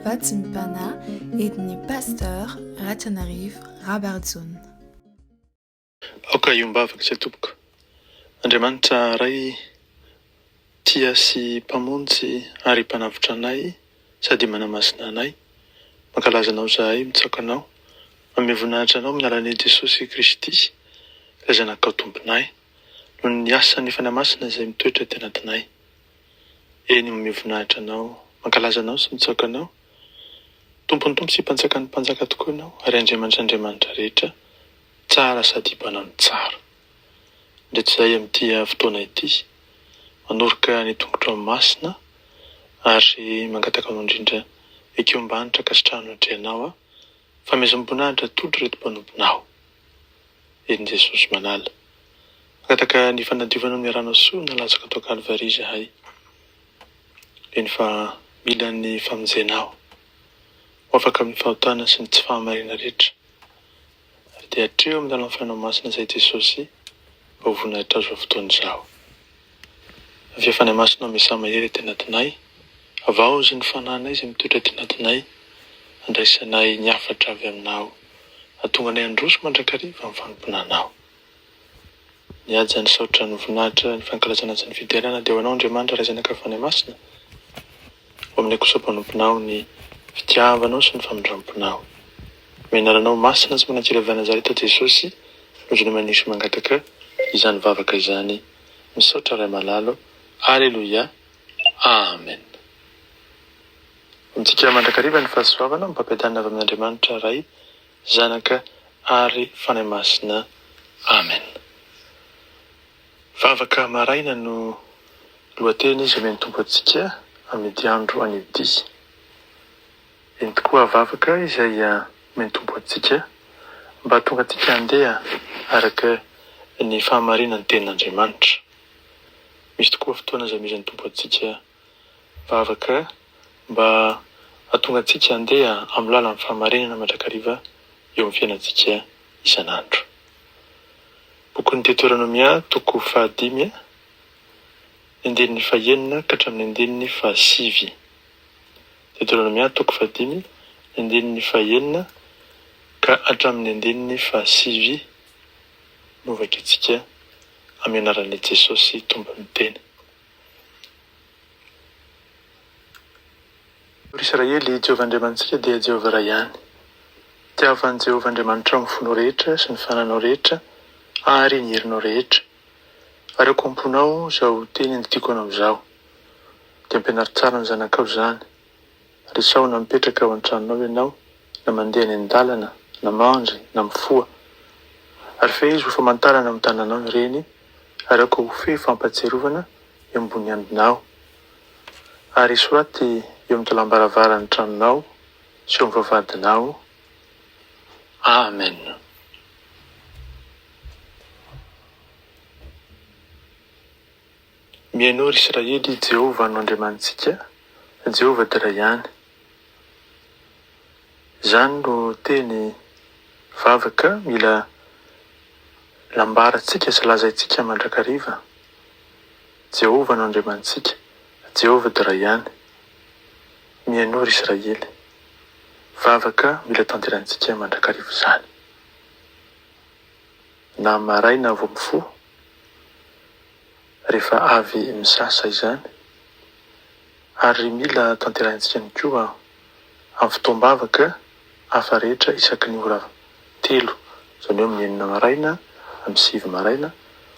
Vatimpana entin'i Pasteur RATIANARIVO Rabarijaona. Aoka iombavaka tsy tompoko. Andriamanitra ray tia sy mpamonjy ary mpanavitra anay sady manamasina anay. Mankalaza anao zahay, mitsoaka anao, manome voninahitra anao amin'ny alalan'i Jesosy Kristy, izay zanakao tomponay, noho ny asan'ny fanamasina izay mitoetra teny anatinay. Eny manome voninahitra anao, mankalaza anao sy mitsoaka anao. Tompony tompo sy mpanjaka ny mpanjaka tokoa anao, ary Andriamanitra rehetra, tsara sady mpanao ny tsara. Ndretizay amin'ity fotoana ity, manoroka ny tongotra amin'ny masina ary mangataka anao indrindra ekeombanitra kasitrahana andrianao famezam-boninahitra todro reto mpanomponao. Eny Jesosy manala. Mangataka ny fanadiovanao amin'ny rano soa nalatsaka tao Kalvari zahay. Eny fa mila ny famonjenao. Afaka amin'ny fahotana sy ny tsy fahamarinana rehetra. Ary dia hatreo amin'ny lalana fanao masina izay Jesosy mba ho voninahitra azo fotoana izao. Avy efa masinao mesa mahery teny anatinay, avaozy ny fananay izay mitoetra teny anatinay, andraisanay ny hafatra avy aminao, ahatonga anay androso mandrakariva amin'ny fanomponanao. Nihaja ny saotra ny voninahitra ny fankalazana sy ny fidelana dia ho anao Andriamanitra ray zanaka fanay masina. Ho aminay kosa mpanomponao ny fitiavanao sy ny famindramponao. Menaranao masina sy manankely Nazareta Jesosy, noho ny manisy mangataka izany vavaka izany, misaotra ray malalo. Alleluia. Amen. Amintsika mandrakariva ny fahasoavana mipampiadanina avy amin'Andriamanitra ray zanaka ary fanay masina. Amen. Vavaka maraina no lohateny izay meny tompo antsika amin'ity andro an'ity. Eny tokoa vavaka izay meny tompo antsika mba tonga antsika handeha araka ny fahamarinana ny tenin'Andriamanitra. Misy tokoa fotoana izay mizan'ny tompo antsika vavaka mba hahatonga antsika handeha amin'ny lalan'ny fahamarinana mandrakariva eo amin'ny fiainantsika isan'andro. Bokin'ny Deutéronomia toko 5, andinin'ny 9 ka hatramin'ny andinin'ny 10. Deutéronomia toko 5, andinin'ny 9 ka hatramin'ny andinin'ny 10. Novaka antsika amin'ny anaran'i Jesosy tompony teny. Israely, Jehovah Andriamantsika dia Jehovah iray ihany. Tiavan'i Jehovah Andriamanitra amin'ny fonao rehetra sy ny fananao rehetra ary ny herinao rehetra. Ary akomponao izao teny nodiko anao izao. Dia ampianary tsara ny zanakao izany. Resao na mipetraka ao an-tranonao ianao, na mandeha ny an-dalana, na mandry, na mifoha. Ary fehizy ho famantarana amin'ny tananao ireny, ary ako ho fe fampatsiarovana eo ambony andinao. Ary soraty eo amin'ny talam-baravarany tranonao sy eo amin'ny vavahadinao. Amen. Mihaino ry Israely, Jehovah no Andriamantsika, Jehovah dia iray ihany. Izany no teny vavaka mila lambarantsika sy lazaintsika mandrakariva. Jehovah no Andriamantsika, Jehovah dia iray ihany. Mihaino ry Israely, vavaka mila tanterantsika mandrakariva izany. Na maraina vao mifoha, rehefa avy misasa izany, ary mila tanterantsika ny koa amin'ny fotoam-bavaka hafa rehetra isaky ny ora 3, izany hoe amin'ny 9 maraina, amin'ny 7 maraina,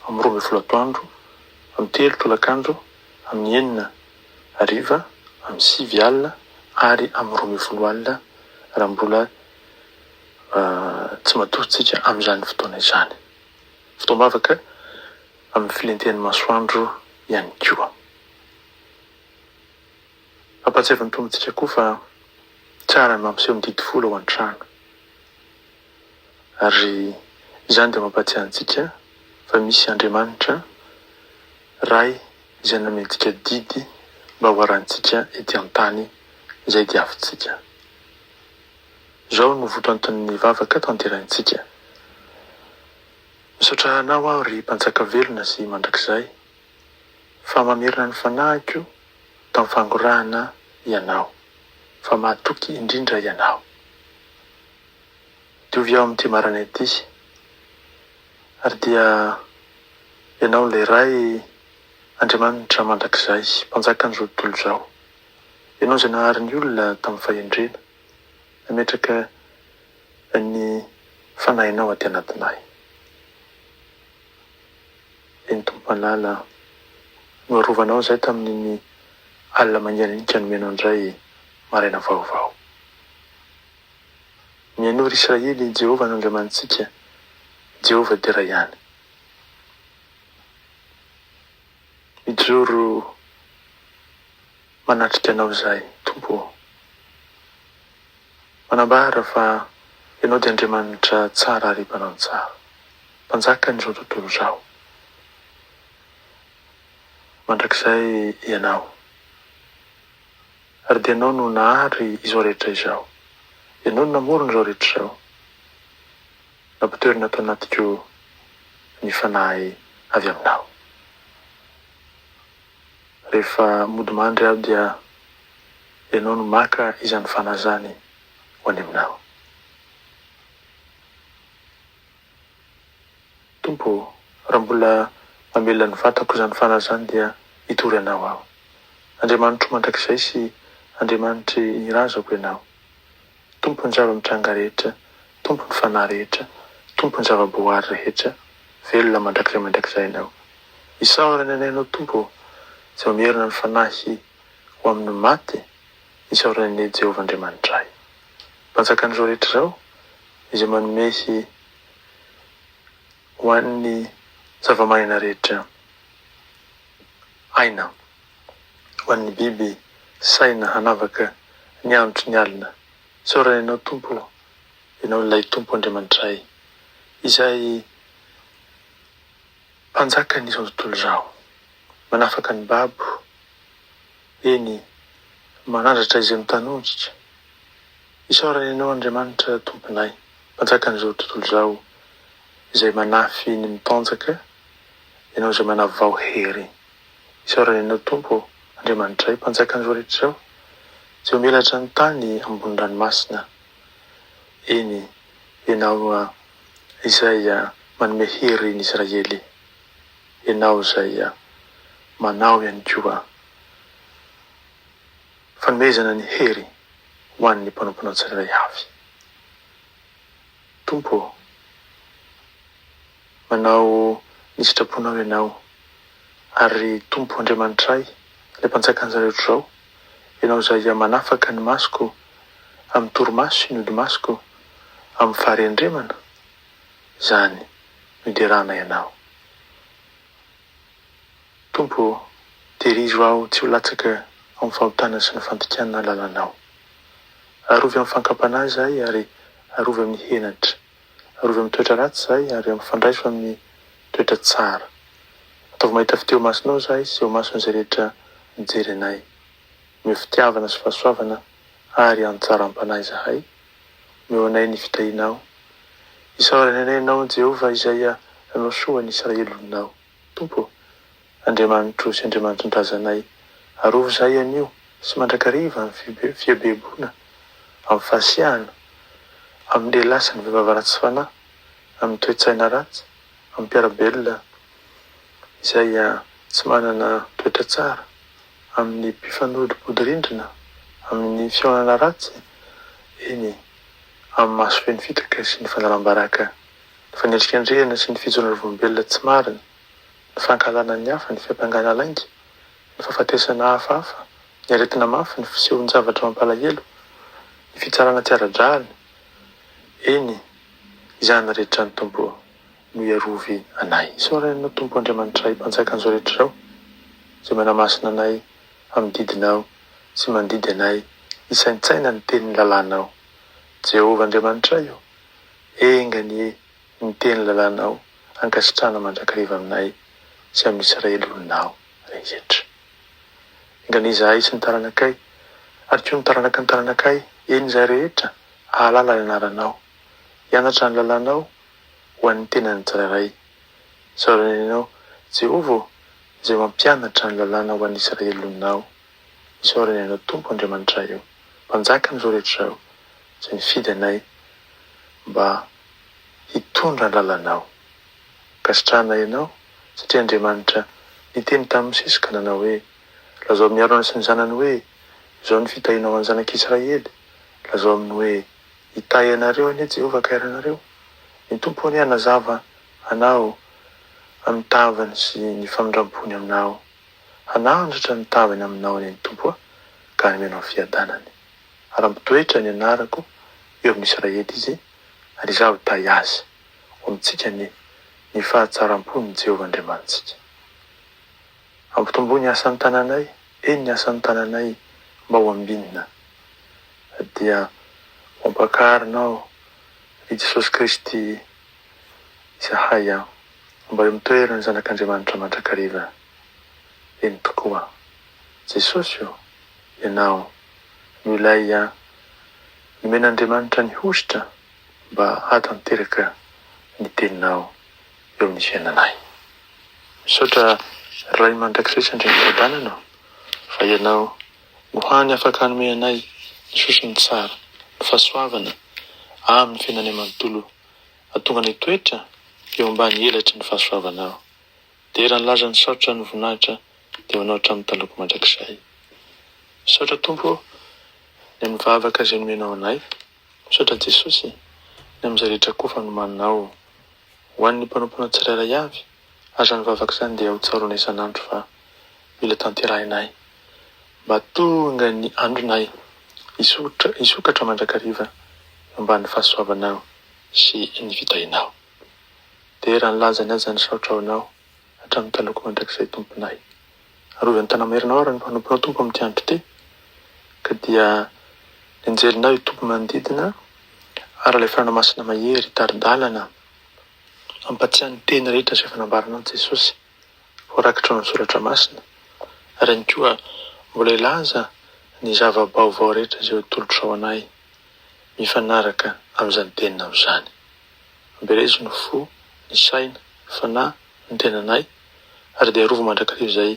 amin'ny 12 atoandro, amin'ny 3 tolakandro, amin'ny 9 hariva, amin'ny 7 alina ary amin'ny 12 alina raha mbola tsy matosintsika amin'izany fotoana izany. Fotoam-bavaka amin'ny filentehan'ny masoandro ihany koa. Ampatsiavin'ny tompontsika koa fa tsara ny mampiseho ny didy folo ao an-trano. Ary izany dia mampatsiahy antsika fa misy Andriamanitra ray izay namentsika didy mba ho arantsika ety an-tany izay diavintsika. Izao no votoanton'ny vavaka tanterantsika. Misaotra anao aho ry mpanjaka velona sy mandrakizay, fa mamerina ny fanahiko tamin'ny fangorahana ianao. fa mahatoky indrindra ianao. Diovy ao amin'ity marina ity, ary dia ianao ilay ray Andriamanitra mandrakizay, mpanjaka an'izao tontolo izao. Ianao izay naharin'ny olona tamin'ny fahendrena, nametraka ny fanahinao aty anatinay. Eny tompomalala, noarovanao izay tamin'ny alina mangenika nomenao indray maraina vaovao. Mianoro Israely, Jehova n'Andriamantsika, Jehova dia iray ihany. Mijoro manatrika anao izay, Tompo. Manambara fa ianao dia Andriamanitra tsara ary mpanao tsara, mpanjaka n'izao tontolo izao. Mandrakizay ianao, ary dia ianao no nahary izao rehetra izao. Ianao no namorona izao rehetra izao. Nampitoerina tao anatiko ny fanahy avy aminao. Rehefa mody mandry aho dia ianao no maka izany fanahy zany ho any aminao. Tompo, raha mbola mamela ny vatako izany fanahy zany dia hitory anao aho. Andriamanitro mandrakizay sy Andriamanitry irazako ianao. Tompo ny zava-mitranga rehetra, tompo ny fanahy rehetra, tompo ny zava-boary rehetra, velona mandrakizay ianao. Isaorana anay Tompo, izay mamerina ny fanahy ho amin'ny maty, isaorana anay Jehova Andriamanitray. Mpanjaka an'izao rehetra izao, izay manomehy ho an'ny zava-maina rehetra aina, ho an'ny biby saina hanavaka ny andro ny alina. Isaorana ianao Tompo, ianao ilay Tompo Andriamanitray, izay mpanjaka n'izao tontolo izao, manafaka ny babo, eny manandratra izay mitanondritra. Isaorana ianao Andriamanitra Tomponay, mpanjaka n'izao tontolo izao, izay manafy ny mitanjaka, ianao izay manavao hery. Isaorana ianao Tompo Andriamanitray, mpanjaka n'izao rehetra izao, izay melatra ny tany ambony ranomasina. Eny ianao izay manome hery ny Israely, ianao izay manao ihany koa fanomezana ny hery ho an'ny mpanao tsirairay avy. Tompo, manao ny sitraponao ianao, ary Tompo Andriamanitray, ilay mpanjaka an'izareo izao, ianao izay manafaka ny masoko amin'ny torimaso sy ny odi-masoko amin'ny faharendremana, izany niderana ianao. Tompo, terizo aho tsy ho latsaka amin'ny fahotana sy ny fandikanana lalanao. Arovy amin'ny fankapana izay ary arovy amin'ny henatra, arovy amin'ny toetra ratsy izay ary fandraiso amin'ny toetra tsara. Ataovy mahita fiteo masonao izay sy eo masony izay rehetra mijery anay, meo fitiavana sy fahasoavana ary antsaram-panahy izahay, meo anay ny fitahinao. Isaorana anay ianao Jehova izay anao soa ny Israelinao. Tompo, Andriamanitro sy Andriamanitro ndrazanay, arovy izay anio sy mandrakariva amin'ny fiabebona, amin'ny fahasiahana, amin'ny lehilahy sy ny vehivavy ratsy fanahy, amin'ny toe-tsaina ratsy, amin'ny mpiarabelona izay tsy manana toetra tsara, amin'ny mpifanodipodi-rindrina, amin'ny fihaonana ratsy, eny amin'ny maso feno fitaka sy ny fanaram-baraka, ny fanendrikandrehana sy ny fijoroana olombelona tsy marina, ny fankalana ny hafa, ny fiampangana lainga, ny fahafatesana hafahafa, ny aretina mafy, ny fisehon'ny zavatra mampalahelo, ny fitsarana tsy ara-drahany. Eny izany rehetra ny Tompo no iarovy anay. Isaorana ianao Tompo Andriamanitray, mpanjaka an'izao rehetra izao, izay manamasina anay amin'ny didinao sy mandidy anay, isaintsaina ny tenin'ny lalànao. Jehova Andriamanitray io, enga ny teny lalànao, ankasitrana mandrakariva aminay sy amin'ny Israely olonao rehetra. Engany izahay sy ny taranakay, ary koa ny taranaka ny taranakay, eny izay rehetra ahalala ny anaranao, hianatra ny lalànao ho an'ny tenany tsirairay. Isaorana ianao Jehova izay mampianatra ny lalàna ho an'ny Israely olonao. Isaorana ianao Tompo Andriamanitray io, mpanjaka n'izao rehetra izao izay mifidy anay mba hitondra ny lalanao. Kasitrahana ianao satria Andriamanitra niteny tamin'ny Mosesy ka nanao hoe lazao amin'ny Arona sy ny zanany hoe izao ny fitahinao any zanak'Israely, lazao aminy hoe hitahy anareo anie Jehovah kairanareo. Ny Tompo any hanazava anao amin'ny tavany sy ny famindram-pony aminao, hanandratra ny tavany aminao any ny Tompo ka hanomenao fiadanany. Ary mitoetra ny anarako eo amin'ny Israely izy ary izaho tahy azy ho amintsika ny fahatsaram-pony Jehovah Andriamanitsika. Ampitombo ny asan'ny tananay, ny asan'ny tananay mba ho ambinina dia mampakarinao i Jesosy Kristy izahay aho mba eo mitoerana ny zanak'Andriamanitra mandrakariva. Eny tokoa Jesosy io, ianao milay nomen'Andriamanitra ny hositra mba hatanteraka ny teninao eo amin'ny fiainanay. Misaotra ray mandrakizay sy andray fiadananao fa ianao no hany afaka hanome anay ny sosiny tsara, ny fahasoavana amin'ny fiainanay manontolo, atonga ny toetra eo ambany elatry ny fahasoavanao. Dia raha nilaza ny saotra ny voninahitra dia manao hatramin'ny taloko mandrakizay. Misaotra Tompo ny amin'ny vavaka izay nomenao anay. Misaotra Jesosy ny amin'izay rehetra koa fanomanao ho an'ny mpanompoana tsirairay avy. Aza ny vavaka izany dia ho tsaroana isan'andro fa mila tanterahinay mba tonga ny andronay isokatra mandrakariva ambany fahasoavanao sy ny fitahinao. Dia raha nilaza ny aza ny saotra ao anao hatramin'ny taloko mandrakizay Tomponay. Arovy ny tanamerinao ary ny mpanomponao Tompo amin'ny andro te ka dia ny anjelinao io Tompo manodidina ary ilay fanamasinana mahery taridalana ampatsiahan'ny teny rehetra izay fanambaranao Jesosy voarakitra ao amin'ny soratra masina. Ary ihany koa mbola ilaza ny zava-baovao rehetra izay tolotra ao anay mifanaraka amin'izany teninao izany. Amberezo ny fo, ny saina, fanahy, ny tenanay ary dia arovo mandrakariva izay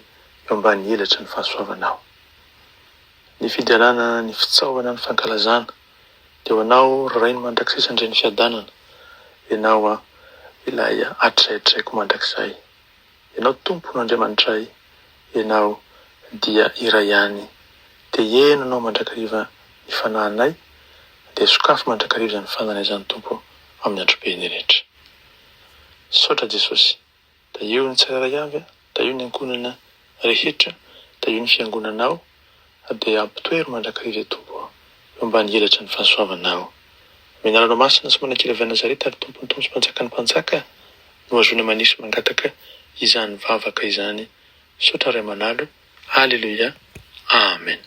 eo ambany elatry ny fahasoavanao. Ny fidianana ny fitsaoana ny fankalazana dia ho anao ray ny mandrakizay sy andray ny fiadanana. Ianao ilay atraitraiko mandrakizay. Ianao Tompo n'Andriamanitray, ianao dia iray ihany. Dia henonao mandrakariva ny fanahinay dia sokafo mandrakariva izany fananay izany Tompo amin'ny andro-peny rehetra. Saotra Jesosy, da io ny tsirairay avy, da io ny ankonana rehetra, da io ny fiangonanao, dia ampitoery mandrakariva Tompo eo ambany elatry ny fahasoavanao. Menaranao masina sy manakilava Nazareta ary Tompo ny Tompo sy mpanjaka ny mpanjaka no azony manisy mangataka izany vavaka izany. Saotra ray manalo. Halleluja. Amen.